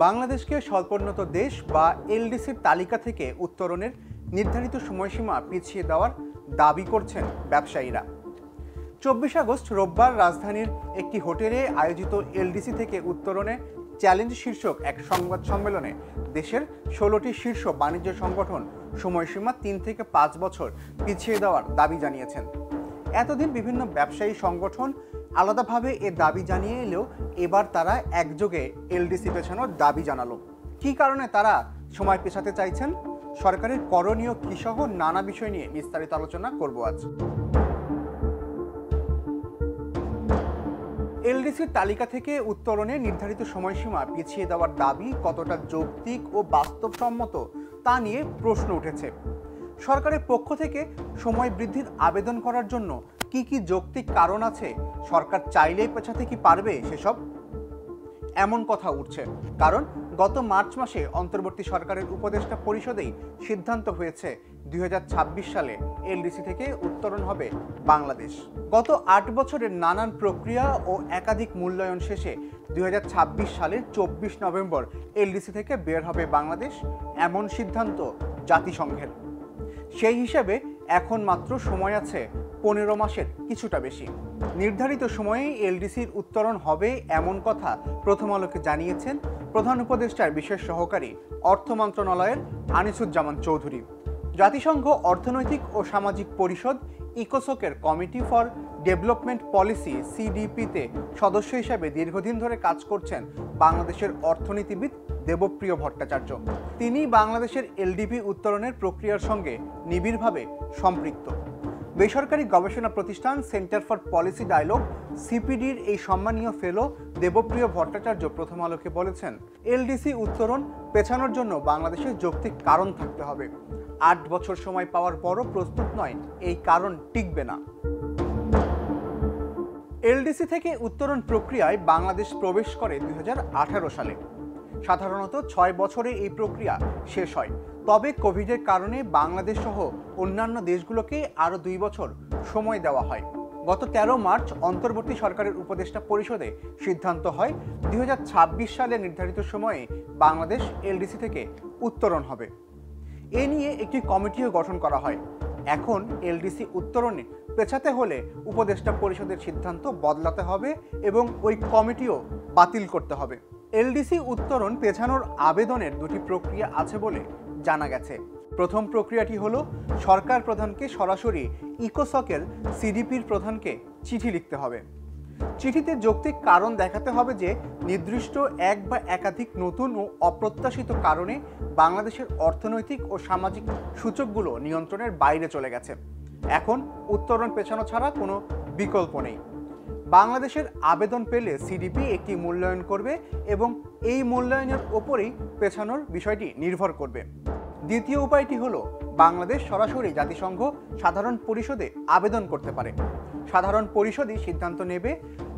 বাংলাদেশকে স্বল্পোন্নত দেশ বা এলডিসির তালিকা থেকে উত্তরণের নির্ধারিত সময়সীমা পিছিয়ে দেওয়ার দাবি করছেন ব্যবসায়ীরা। 24 আগস্ট রোববার রাজধানীর একটি হোটেলে আয়োজিত এলডিসি থেকে উত্তরণে চ্যালেঞ্জ শীর্ষক এক সংবাদ সম্মেলনে দেশের 16টি শীর্ষ বাণিজ্য সংগঠন সময়সীমা 3 থেকে 5 বছর পিছিয়ে দেওয়ার দাবি জানিয়েছেন। এতদিন বিভিন্ন ব্যবসায়ী সংগঠন আলাদাভাবে এ দাবি জানিয়ে এলেও এবার তারা একযোগে এলডিসি পেছানোর দাবি জানালো। কী কারণে তারা সময় পেছাতে চাইছেন, সরকারের করণীয় কী সহ নানা বিষয় নিয়ে বিস্তারিত আলোচনা করব আজ। এলডিসির তালিকা থেকে উত্তরণে নির্ধারিত সময়সীমা পিছিয়ে দেওয়ার দাবি কতটা যৌক্তিক ও বাস্তবসম্মত তা নিয়ে প্রশ্ন উঠেছে। সরকারের পক্ষ থেকে সময় বৃদ্ধির আবেদন করার জন্য কি কি যৌক্তিক কারণ আছে, সরকার চাইলেই পেছাতে কি পারবে সেসব, এমন কথা উঠছে। কারণ গত মার্চ মাসে অন্তর্বর্তী সরকারের উপদেষ্টা পরিষদেই সিদ্ধান্ত হয়েছে 2026 সালে এলডিসি থেকে উত্তরণ হবে বাংলাদেশ। গত 8 বছরের নানান প্রক্রিয়া ও একাধিক মূল্যায়ন শেষে 2026 সালের 24 নভেম্বর এলডিসি থেকে বের হবে বাংলাদেশ, এমন সিদ্ধান্ত জাতিসংঘের। সেই হিসাবে এখন মাত্র সময় আছে 15 মাসের কিছুটা বেশি। নির্ধারিত সময়েই এলডিসির উত্তরণ হবে এমন কথা প্রথম আলোকে জানিয়েছেন প্রধান উপদেষ্টার বিশেষ সহকারী অর্থ মন্ত্রণালয়ের আনিসুজ্জামান চৌধুরী। জাতিসংঘ অর্থনৈতিক ও সামাজিক পরিষদ ইকোসোকের কমিটি ফর ডেভেলপমেন্ট পলিসি সিডিপিতে সদস্য হিসেবে দীর্ঘদিন ধরে কাজ করছেন বাংলাদেশের অর্থনীতিবিদ দেবপ্রিয় ভট্টাচার্য। তিনি বাংলাদেশের এলডিপি উত্তরণের প্রক্রিয়ার সঙ্গে নিবিড়ভাবে সম্পৃক্ত। বেসরকারি গবেষণা প্রতিষ্ঠান সেন্টার ফর পলিসি ডায়ালগ সিপিডির এই সম্মানীয় ফেলো দেবপ্রিয় ভট্টাচার্য প্রথম আলোকে বলেছেন, এলডিসি উত্তরণ পেছানোর জন্য বাংলাদেশের যৌক্তিক কারণ থাকতে হবে। 8 বছর সময় পাওয়ার পরও প্রস্তুত নয়, এই কারণ টিকবে না। এলডিসি থেকে উত্তরণ প্রক্রিয়ায় বাংলাদেশ প্রবেশ করে 2018 সালে। সাধারণত 6 বছরে এই প্রক্রিয়া শেষ হয়, তবে কোভিডের কারণে বাংলাদেশ সহ অন্যান্য দেশগুলোকে আরও 2 বছর সময় দেওয়া হয়। গত 13 মার্চ অন্তর্বর্তী সরকারের উপদেষ্টা পরিষদে সিদ্ধান্ত হয় 2026 সালে নির্ধারিত সময়ে বাংলাদেশ এলডিসি থেকে উত্তরণ হবে। এ নিয়ে একটি কমিটিও গঠন করা হয়। এখন এলডিসি উত্তরণে পেছাতে হলে উপদেষ্টা পরিষদের সিদ্ধান্ত বদলাতে হবে এবং ওই কমিটিও বাতিল করতে হবে। এলডিসি উত্তরণ পেছানোর আবেদনের 2টি প্রক্রিয়া আছে বলে জানা গেছে। প্রথম প্রক্রিয়াটি হলো সরকার প্রধানকে সরাসরি ইকোসকের সিডিপির প্রধানকে চিঠি লিখতে হবে। চিঠিতে যৌক্তিক কারণ দেখাতে হবে যে নির্দিষ্ট এক বা একাধিক নতুন ও অপ্রত্যাশিত কারণে বাংলাদেশের অর্থনৈতিক ও সামাজিক সূচকগুলো নিয়ন্ত্রণের বাইরে চলে গেছে। এখন উত্তরণ পেছানো ছাড়া কোনো বিকল্প নেই। বাংলাদেশের আবেদন পেলে সিডিপি একটি মূল্যায়ন করবে এবং এই মূল্যায়নের ওপরেই পেছানোর বিষয়টি নির্ভর করবে। দ্বিতীয় উপায়টি হলো বাংলাদেশ সরাসরি জাতিসংঘ সাধারণ পরিষদে আবেদন করতে পারে। সাধারণ পরিষদই সিদ্ধান্ত নেবে।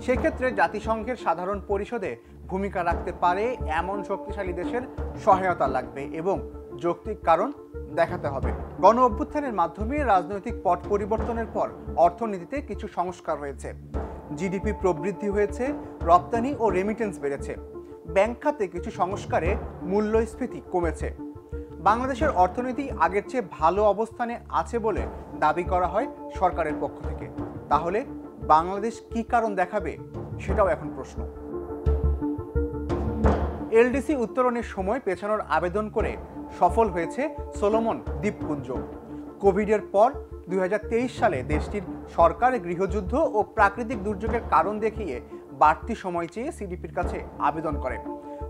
সেক্ষেত্রে জাতিসংঘের সাধারণ পরিষদে ভূমিকা রাখতে পারে এমন শক্তিশালী দেশের সহায়তা লাগবে এবং যৌক্তিক কারণ দেখাতে হবে। গণ অভ্যুত্থানের মাধ্যমে রাজনৈতিক পট পরিবর্তনের পর অর্থনীতিতে কিছু সংস্কার হয়েছে। জিডিপি প্রবৃদ্ধি হয়েছে, রপ্তানি ও রেমিটেন্স বেড়েছে। ব্যাংক খাতে কিছু সংস্কারে মূল্যস্ফীতি কমেছে। বাংলাদেশের অর্থনীতি আগের চেয়ে ভালো অবস্থানে আছে বলে দাবি করা হয় সরকারের পক্ষ থেকে। তাহলে বাংলাদেশ কি কারণ দেখাবে, সেটাও এখন প্রশ্ন। এলডিসি উত্তরণের সময় পেছানোর আবেদন করে সফল হয়েছে সলোমন দ্বীপপুঞ্জ। কোভিডের পর 2023 সালে দেশটির সরকার গৃহযুদ্ধ ও প্রাকৃতিক দুর্যোগের কারণ দেখিয়ে বাড়তি সময় চেয়ে সিডিপির কাছে আবেদন করে।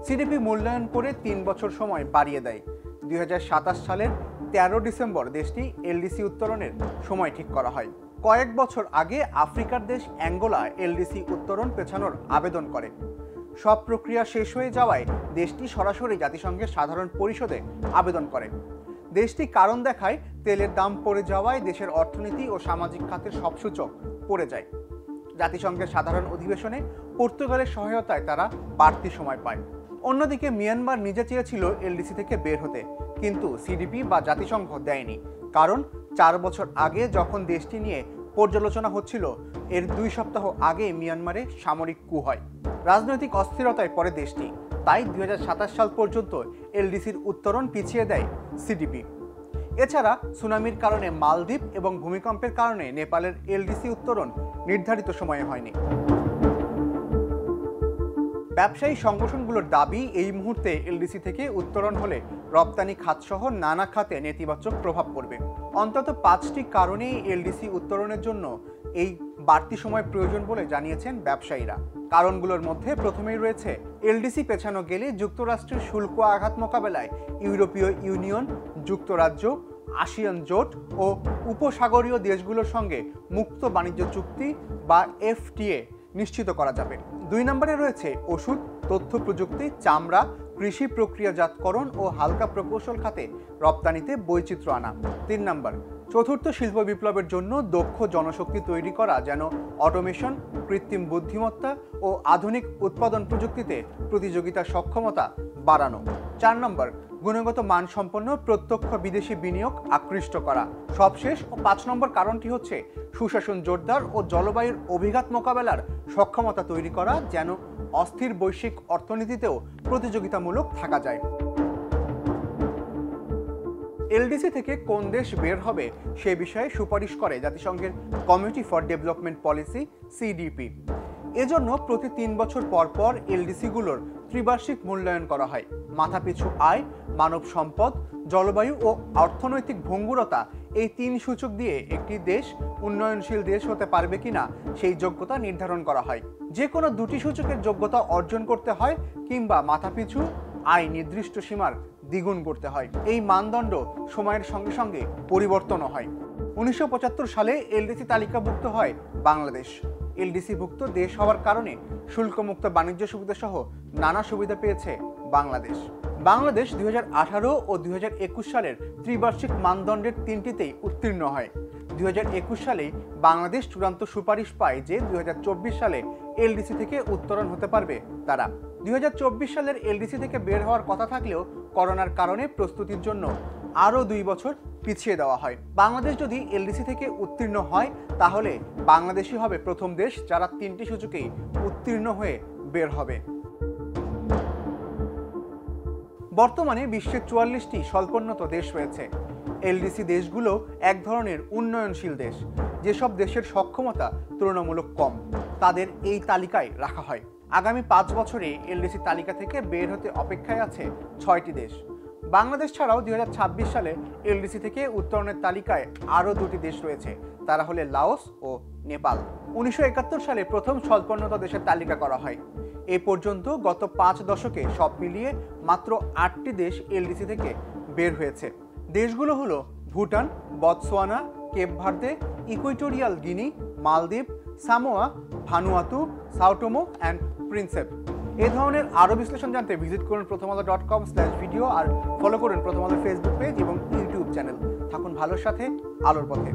সিডিপি মূল্যায়ন করে 3 বছর সময় বাড়িয়ে দেয়। 2027 সালের 13 ডিসেম্বর দেশটি এলডিসি উত্তরণের সময় ঠিক করা হয়। কয়েক বছর আগে আফ্রিকার দেশ অ্যাঙ্গোলা এলডিসি উত্তরণ পেছানোর আবেদন করে। সব প্রক্রিয়া শেষ হয়ে যাওয়ায় দেশটি সরাসরি জাতিসংঘের সাধারণ পরিষদে আবেদন করে। দেশটি কারণ দেখায় তেলের দাম পড়ে যাওয়ায় দেশের অর্থনীতি ও সামাজিক খাতের সব সূচক পড়ে যায়। জাতিসংঘের সাধারণ অধিবেশনে পর্তুগালের সহায়তায় তারা বাড়তি সময় পায়। অন্যদিকে মিয়ানমার নিজে চেয়েছিল এলডিসি থেকে বের হতে, কিন্তু সিডিপি বা জাতিসংঘ দেয়নি। কারণ 4 বছর আগে যখন দেশটি নিয়ে পর্যালোচনা হচ্ছিল, এর 2 সপ্তাহ আগে মিয়ানমারে সামরিক কূ হয়। রাজনৈতিক অস্থিরতায় পড়ে দেশটি। তাই 2027 সাল পর্যন্ত এলডিসির উত্তরণ পিছিয়ে দেয় সিডিপি। এছাড়া সুনামির কারণে মালদ্বীপ এবং ভূমিকম্পের কারণে নেপালের এলডিসি উত্তরণ নির্ধারিত সময়ে হয়নি। ব্যবসায়ী সংগঠনগুলোর দাবি, এই মুহূর্তে এলডিসি থেকে উত্তরণ হলে রপ্তানি খাতসহ নানা খাতে নেতিবাচক প্রভাব পড়বে। অন্তত 5টি কারণেই এলডিসি উত্তরণের জন্য এই বাড়তি সময় প্রয়োজন বলে জানিয়েছেন ব্যবসায়ীরা। কারণগুলোর মধ্যে প্রথমেই রয়েছে এলডিসি পেছানো গেলে যুক্তরাষ্ট্রের শুল্ক আঘাত মোকাবেলায় ইউরোপীয় ইউনিয়ন, যুক্তরাজ্য, আসিয়ান জোট ও উপসাগরীয় দেশগুলোর সঙ্গে মুক্ত বাণিজ্য চুক্তি বা এফটিএ নিশ্চিত করা যাবে। 2 নম্বরে রয়েছে ওষুধ, তথ্য প্রযুক্তি, চামড়া, কৃষি প্রক্রিয়াজাতকরণ ও হালকা প্রকৌশল খাতে রপ্তানিতে বৈচিত্র্য আনা। 3 নম্বর, চতুর্থ শিল্প বিপ্লবের জন্য দক্ষ জনশক্তি তৈরি করা, যেন অটোমেশন, কৃত্রিম বুদ্ধিমত্তা ও আধুনিক উৎপাদন প্রযুক্তিতে প্রতিযোগিতার সক্ষমতা বাড়ানো। 4 নম্বর, গুণগত মানসম্পন্ন প্রত্যক্ষ বিদেশি বিনিয়োগ আকৃষ্ট করা। সবশেষ ও 5 নম্বর কারণটি হচ্ছে সুশাসন জোরদার ও জলবায়ুর অভিঘাত মোকাবেলার সক্ষমতা তৈরি করা, যেন অস্থির বৈশ্বিক অর্থনীতিতেও প্রতিযোগিতামূলক থাকা যায়। এলডিসি থেকে কোন দেশ বের হবে সে বিষয়ে সুপারিশ করে জাতিসংঘের committee for development policy CDP. এজন্য প্রতি 3 বছর পর পর এলডিসিগুলোর ত্রিবার্ষিক মূল্যায়ন করা হয়। মাথাপিছু আয়, মানব সম্পদ, জলবায়ু ও অর্থনৈতিক ভঙ্গুরতা, এই 3 সূচক দিয়ে একটি দেশ উন্নয়নশীল দেশ হতে পারবে কিনা সেই যোগ্যতা নির্ধারণ করা হয়। যে কোনো 2টি সূচকের যোগ্যতা অর্জন করতে হয় কিংবা মাথাপিছু আয় নির্দিষ্ট সীমার দ্বিগুণ করতে হয়। এই মানদণ্ড সময়ের সঙ্গে সঙ্গে পরিবর্তনও হয়। 1975 সালে এলডিসি তালিকাভুক্ত হয় বাংলাদেশ। এলডিসিভুক্ত দেশ হওয়ার কারণে শুল্কমুক্ত বাণিজ্য সুবিধা সহ নানা সুবিধা পেয়েছে বাংলাদেশ। বাংলাদেশ 2018 ও 2021 সালের ত্রিবার্ষিক মানদণ্ডের 3টিতেই উত্তীর্ণ হয়। 2021 সালে বাংলাদেশ চূড়ান্ত সুপারিশ পায় যে 2024 সালে এলডিসি থেকে উত্তরণ হতে পারবে তারা। 2024 সালের এলডিসি থেকে বের হওয়ার কথা থাকলেও করোনার কারণে প্রস্তুতির জন্য আরও 2 বছর পিছিয়ে দেওয়া হয়। বাংলাদেশ যদি এলডিসি থেকে উত্তীর্ণ হয় তাহলে বাংলাদেশই হবে প্রথম দেশ যারা 3টি সূচকেই উত্তীর্ণ হয়ে বের হবে। বর্তমানে বিশ্বের 44টি স্বল্পোন্নত দেশ রয়েছে। এলডিসি দেশগুলো এক ধরনের উন্নয়নশীল দেশ। যেসব দেশের সক্ষমতা তুলনামূলক কম তাদের এই তালিকায় রাখা হয়। আগামী 5 বছরে এলডিসি তালিকা থেকে বের হতে অপেক্ষায় আছে 6টি দেশ। বাংলাদেশ ছাড়াও 2026 সালে এলডিসি থেকে উত্তরণের তালিকায় আরও 2টি দেশ রয়েছে। তারা হলে লাওস ও নেপাল। 1971 সালে প্রথম স্বল্পোন্নত দেশের তালিকা করা হয়। এ পর্যন্ত গত 5 দশকে সব মিলিয়ে মাত্র 8টি দেশ এলডিসি থেকে বের হয়েছে। দেশগুলো হলো Bhutan, Botswana, Cape Verde, Equatorial Guinea, মালদ্বীপ, Samoa, Vanuatu, Sao Tome and Principe. এই ধরনের আরও বিশ্লেষণ জানতে ভিজিট করুন prothomalo.com/video আর ফলো করুন প্রথম আলো ফেসবুক পেজ এবং ইউটিউব চ্যানেল। থাকুন ভালোর সাথে, আলোর পথে।